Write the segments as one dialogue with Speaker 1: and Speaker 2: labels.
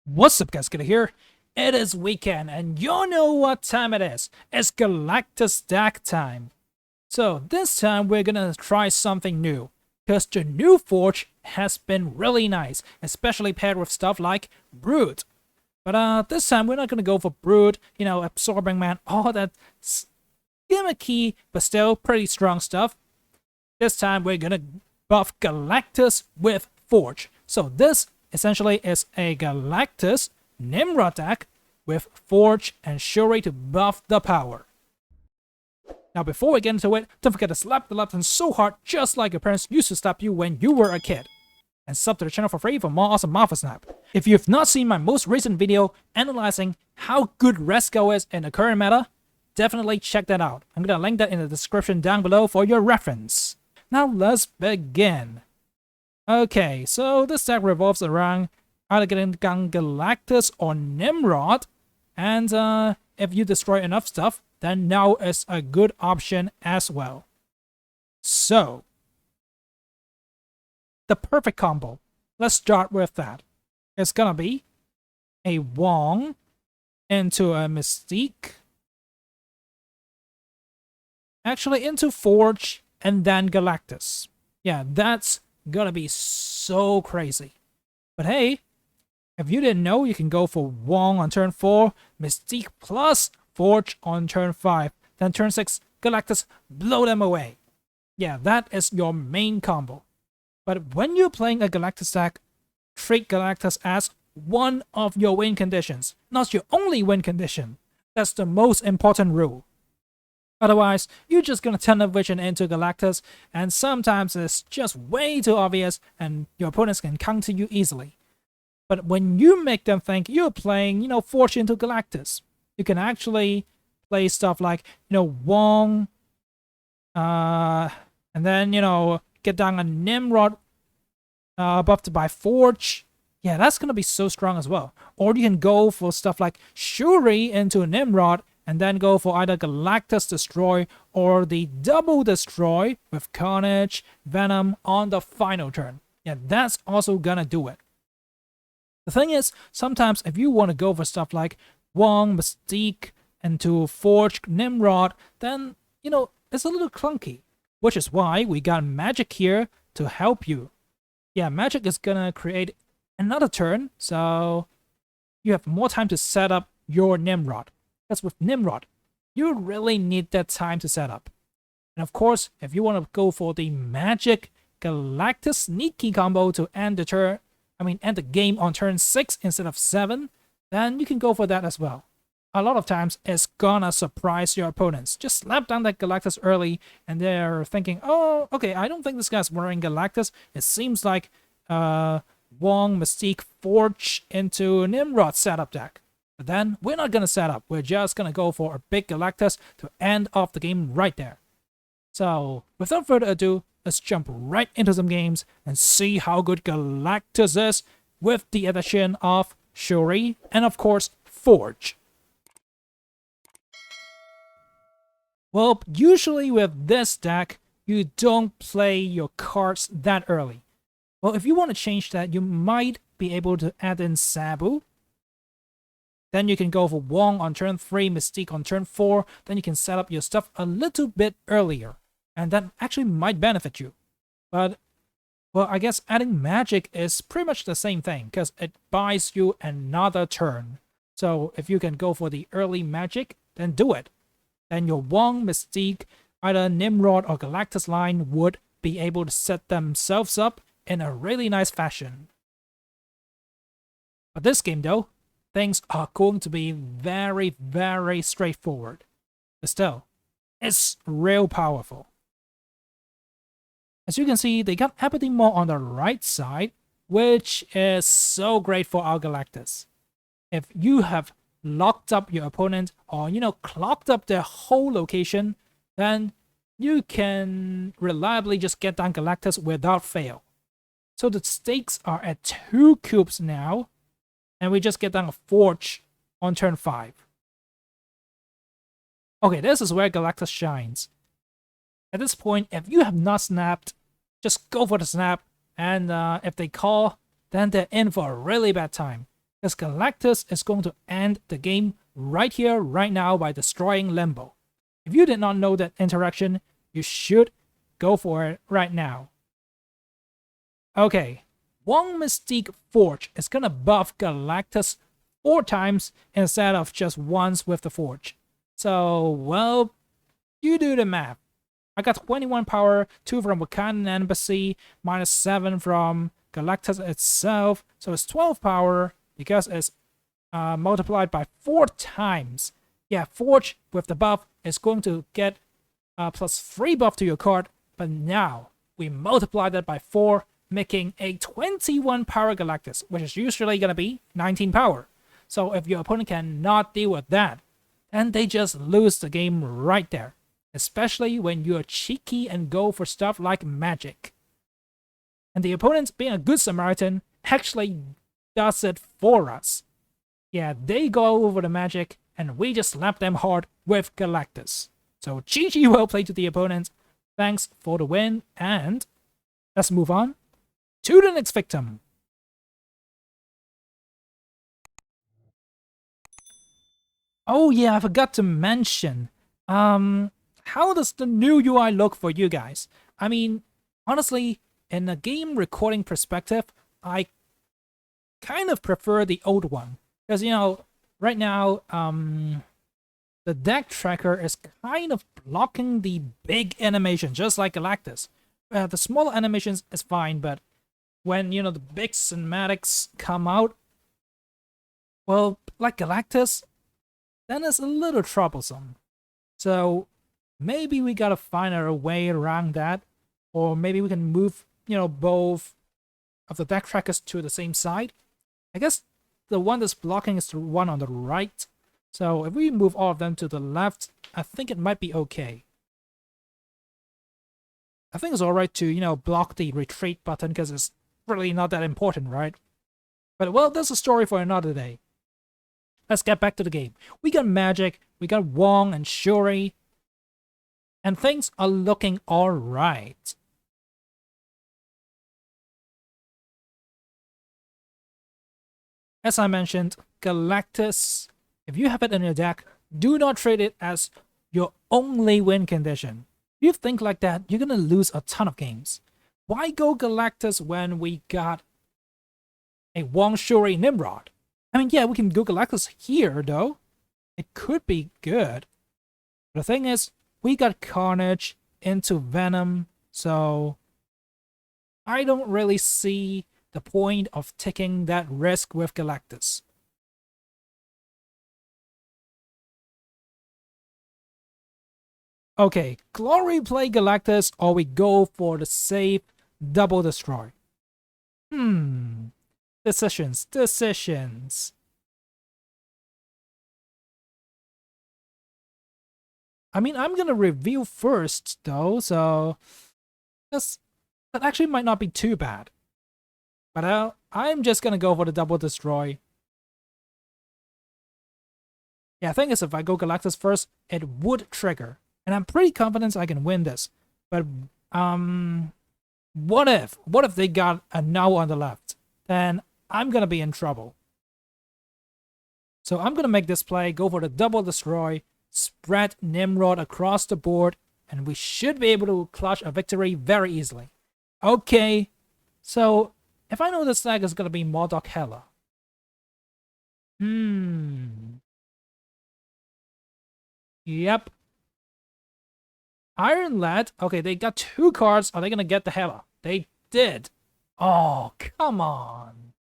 Speaker 1: What's up, guys? Get here. It is weekend, and you know what time it is. It's Galactus deck time. So this time we're gonna try something new, because the new Forge has been really nice, especially paired with stuff like Brood. But this time we're not gonna go for Brood, Absorbing Man, all that gimmicky but still pretty strong stuff. This time we're gonna buff Galactus with Forge. So this essentially is a Galactus Nimrod deck with Forge and SHURI to buff the power. Now before we get into it, don't forget to slap the left button so hard just like your parents used to slap you when you were a kid. And sub to the channel for free for more awesome Marvel Snap. If you've not seen my most recent video analyzing how good Resco is in the current meta, definitely check that out. I'm gonna link that in the description down below for your reference. Now let's begin. Okay, so this deck revolves around either getting Galactus or Nimrod, and if you destroy enough stuff, then now is a good option as well. So, the perfect combo, let's start with that. It's gonna be a Wong into a Mystique, actually into Forge, and then Galactus. Yeah, that's gonna be so crazy. But hey, if you didn't know, you can go for Wong on turn 4, Mystique plus Forge on turn 5, then turn 6, Galactus, blow them away. Yeah, that is your main combo. But when you're playing a Galactus deck, treat Galactus as one of your win conditions, not your only win condition. That's the most important rule. Otherwise, you're just gonna tunnel vision into Galactus, and sometimes it's just way too obvious and your opponents can counter you easily. But when you make them think you're playing, Forge into Galactus, you can actually play stuff like, Wong, and then, get down a Nimrod buffed by Forge. Yeah, that's gonna be so strong as well. Or you can go for stuff like SHURI into Nimrod, and then go for either Galactus Destroy or the Double Destroy with Carnage, Venom on the final turn. Yeah, that's also gonna do it. The thing is, sometimes if you want to go for stuff like Wong, Mystique, into Forge, Nimrod, then, it's a little clunky. Which is why we got Magic here to help you. Yeah, Magic is gonna create another turn, so you have more time to set up your Nimrod. Because with Nimrod, you really need that time to set up. And of course, if you want to go for the Magic Galactus Sneaky combo to end the game on turn 6 instead of 7, then you can go for that as well. A lot of times, it's gonna surprise your opponents. Just slap down that Galactus early, and they're thinking, oh, okay, I don't think this guy's wearing Galactus. It seems like Wong, Mystique, Forge into Nimrod setup deck. But then, we're not gonna set up. We're just gonna go for a big Galactus to end off the game right there. So, without further ado, let's jump right into some games and see how good Galactus is with the addition of SHURI and, of course, Forge. Well, usually with this deck, you don't play your cards that early. Well, if you want to change that, you might be able to add in Sabu. Then you can go for Wong on turn 3, Mystique on turn 4. Then you can set up your stuff a little bit earlier. And that actually might benefit you. But, well, I guess adding Magic is pretty much the same thing, because it buys you another turn. So if you can go for the early Magic, then do it. Then your Wong, Mystique, either Nimrod or Galactus line would be able to set themselves up in a really nice fashion. But this game though, things are going to be very, very straightforward. But still, it's real powerful. As you can see, they got Apathy Maw on the right side, which is so great for our Galactus. If you have locked up your opponent or, clogged up their whole location, then you can reliably just get down Galactus without fail. So the stakes are at 2 cubes now, and we just get down a Forge on turn 5. Okay, this is where Galactus shines. At this point, if you have not snapped, just go for the snap, and if they call, then they're in for a really bad time. because Galactus is going to end the game right here, right now by destroying Limbo. If you did not know that interaction, you should go for it right now. Okay, Wong Mystique Forge is gonna buff Galactus 4 times instead of just once with the Forge. So, well, you do the math. I got 21 power, 2 from Wakandan Embassy, minus 7 from Galactus itself, so it's 12 power because it's multiplied by 4 times. Yeah, Forge with the buff is going to get plus 3 buff to your card, but now we multiply that by 4, making a 21 power Galactus, which is usually going to be 19 power. So if your opponent cannot deal with that, then they just lose the game right there. Especially when you're cheeky and go for stuff like magic. And the opponent, being a good Samaritan, actually does it for us. Yeah, they go over the magic, and we just slap them hard with Galactus. So GG, well played to the opponent. Thanks for the win, and let's move on to the next victim. Oh yeah, I forgot to mention. How does the new UI look for you guys? I mean, honestly, in a game recording perspective, I kind of prefer the old one. Because, you know, right now, the deck tracker is kind of blocking the big animation, just like Galactus. The small animations is fine, but when, you know, the big cinematics come out, well, like Galactus, then it's a little troublesome. So maybe we gotta find a way around that, or maybe we can move, you know, both of the deck trackers to the same side. I guess the one that's blocking is the one on the right. So if we move all of them to the left, I think it might be okay. I think it's alright to, you know, block the retreat button because it's really not that important, right? But well, that's a story for another day. Let's get back to the game. We got magic, we got Wong and SHURI, and things are looking alright. As I mentioned, Galactus, if you have it in your deck, do not treat it as your only win condition. If you think like that, you're gonna lose a ton of games. Why go Galactus when we got a Wong SHURI Nimrod? I mean, yeah, we can go Galactus here, though. It could be good. The thing is, we got Carnage into Venom, so I don't really see the point of taking that risk with Galactus. Okay, Glory play Galactus, or we go for the safe double destroy. Decisions. I mean, I'm gonna review first, though, so that actually might not be too bad. But I'm just gonna go for the double destroy. Yeah, I think is if I go Galactus first, it would trigger. And I'm pretty confident I can win this. But, what if they got a no on the left? Then I'm gonna be in trouble. So I'm gonna make this play, go for the double destroy, spread Nimrod across the board, and we should be able to clutch a victory very easily. Okay, so if I know this deck is gonna be Modok Hela. Yep. Iron Lad. Okay, they got 2 cards. Are they gonna get the Hela? They did. Oh, come on.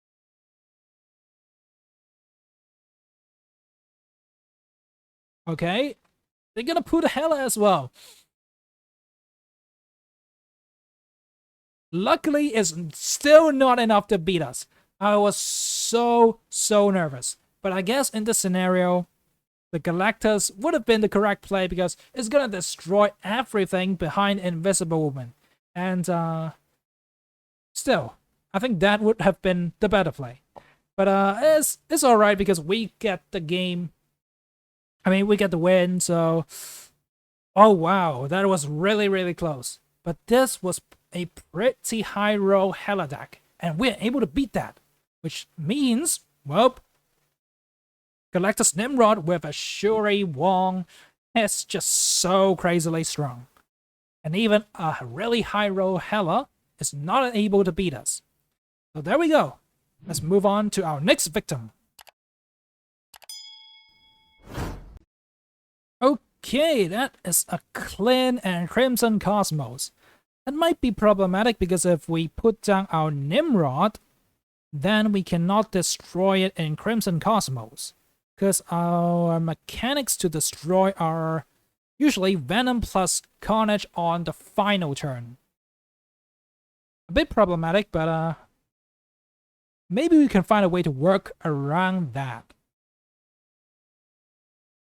Speaker 1: Okay, they're gonna put a Hela as well. Luckily, it's still not enough to beat us. I was so nervous. But I guess in this scenario, the Galactus would have been the correct play because it's gonna destroy everything behind Invisible Woman. And still, I think that would have been the better play. But it's alright because we get the game. I mean, we get the win, so... Oh wow, that was really close. But this was a pretty high roll Hela deck, and we're able to beat that. Which means, well, Galactus Nimrod with a SHURI Wong is just so crazily strong. And even a really high roll Hela is not able to beat us. So there we go. Let's move on to our next victim. Okay, that is a Clean and Crimson Cosmos. That might be problematic because if we put down our Nimrod, then we cannot destroy it in Crimson Cosmos. Because our mechanics to destroy are usually Venom plus Carnage on the final turn. A bit problematic, but maybe we can find a way to work around that.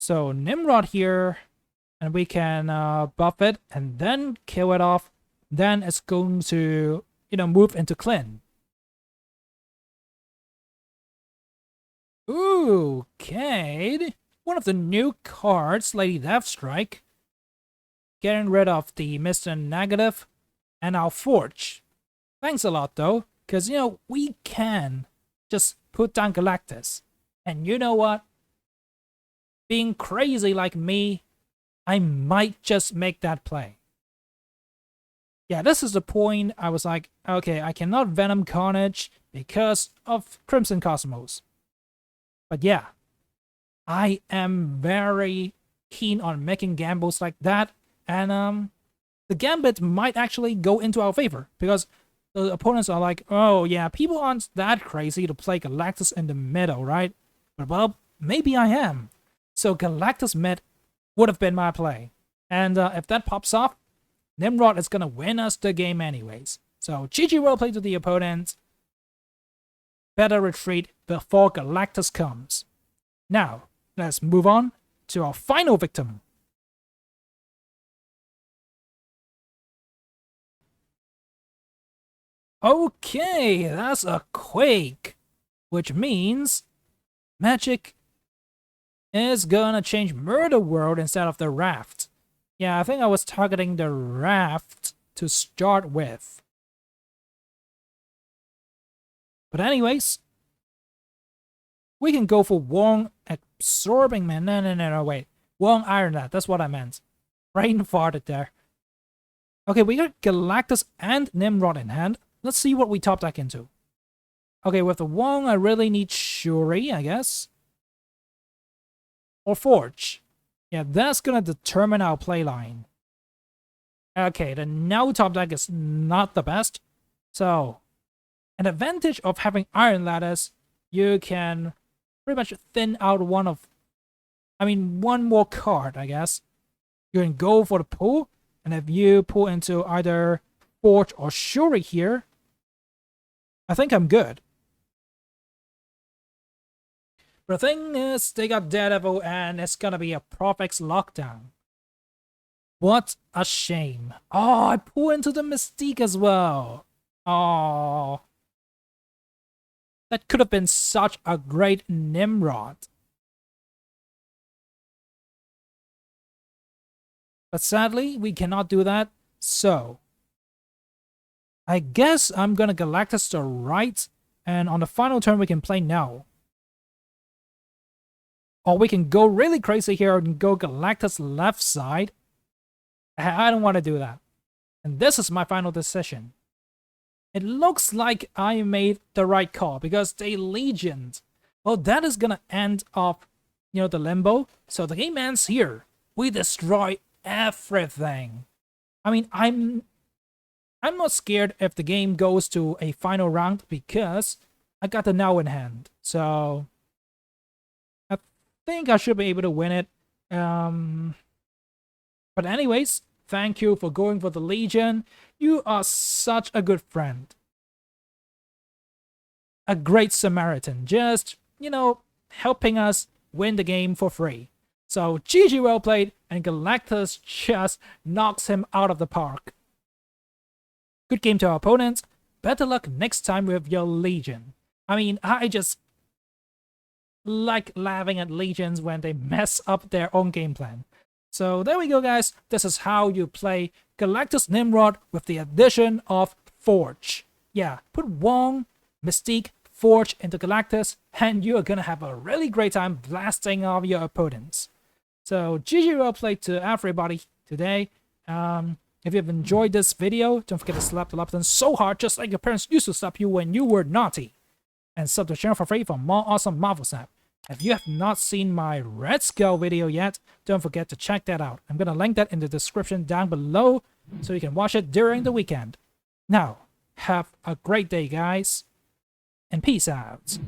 Speaker 1: So Nimrod here, and we can buff it and then kill it off. Then it's going to, move into Clean. Ooh, okay. One of the new cards, Lady Deathstrike. Getting rid of the Mr. Negative and our Forge. Thanks a lot though, because we can just put down Galactus. And you know what? Being crazy like me, I might just make that play. Yeah, this is the point I was like, okay, I cannot Venom Carnage because of Crimson Cosmos. But yeah, I am very keen on making gambles like that, and the gambit might actually go into our favor, because the opponents are like, oh yeah, people aren't that crazy to play Galactus in the middle, right? But well, maybe I am. So Galactus mid would have been my play. And if that pops off, Nimrod is gonna win us the game anyways. So GG well played to the opponent. Better retreat before Galactus comes. Now, let's move on to our final victim. Okay, that's a Quake, which means Magic is gonna change Murder World instead of the Raft. Yeah, I think I was targeting the Raft to start with. But anyways, we can go for Wong Absorbing Man. No, wait. Wong Iron Lad, that's what I meant. Brain farted there. Okay, we got Galactus and Nimrod in hand. Let's see what we top deck into. Okay, with the Wong, I really need SHURI, I guess. Or Forge. Yeah, that's gonna determine our playline. Okay, the now top deck is not the best. So, an advantage of having Iron Ladders, you can pretty much thin out one more card, I guess. You can go for the pull, and if you pull into either Forge or SHURI here, I think I'm good. But the thing is, they got Daredevil, and it's gonna be a Prophex lockdown. What a shame. Oh, I pull into the Mystique as well. Oh. That could have been such a great Nimrod. But sadly, we cannot do that, so I guess I'm gonna Galactus to right, and on the final turn we can play now. Or we can go really crazy here and go Galactus left side. I don't want to do that. And this is my final decision. It looks like I made the right call because they Legioned. Well, that is gonna end up, the limbo. So the game ends here. We destroy everything. I mean, I'm not scared if the game goes to a final round because I got the now in hand. So I think I should be able to win it. But anyways, thank you for going for the Legion. You are such a good friend. A great Samaritan. Just, helping us win the game for free. So GG well played, and Galactus just knocks him out of the park. Good game to our opponents. Better luck next time with your Legion. I mean, I just like laughing at Legions when they mess up their own game plan. So there we go, guys. This is how you play Galactus Nimrod with the addition of Forge. Yeah, put Wong, Mystique, Forge into Galactus, and you're gonna have a really great time blasting off your opponents. So GG roleplay to everybody today. If you've enjoyed this video, don't forget to slap the like button so hard, just like your parents used to slap you when you were naughty. And sub to the channel for free for more awesome Marvel Snap. If you have not seen my Red Skull video yet, don't forget to check that out. I'm gonna link that in the description down below so you can watch it during the weekend. Now, have a great day, guys, and peace out.